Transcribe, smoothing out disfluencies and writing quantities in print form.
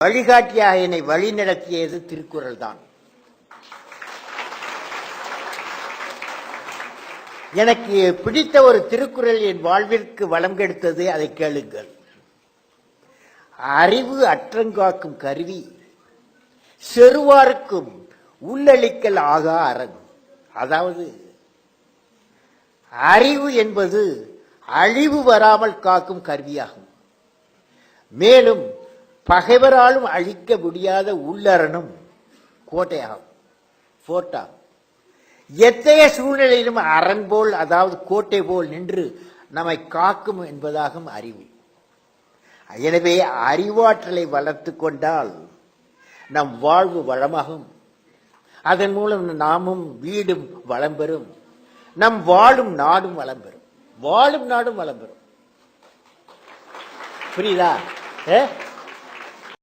வழிகாட்டியாக என்னை வழி நடத்தியது திருக்குறள் தான். எனக்கு பிடித்த ஒரு திருக்குறள் என் வாழ்விற்கு வளம் கெடுத்தது. அதை கேளுங்கள். அறிவு அற்றங்காக்கும் கருவி, செருவாருக்கும் உள்ளளிக்கல் ஆகா அரண். அதாவது அறிவு என்பது அழிவு வராமல் காக்கும் கருவியாகும். மேலும் பகைவராலும் அழிக்க முடியாத உள்ளரணும் கோட்டையாகும், போர்ட்டாகும். எத்தகைய சூழ்நிலையிலும் அரண் போல், அதாவது கோட்டை போல் நின்று நம்மை காக்கும் என்பதாகும் அறிவு. எனவே அறிவாற்றலை வளர்த்து கொண்டால் நம் வாழ்வு வளமாகும். அதன் மூலம் நாமும் வீடும் வளம் பெறும், நம் வாழும் நாடும் வளம் பெறும். வாழும் நாடும் வளம் பெறும். புரியுதா?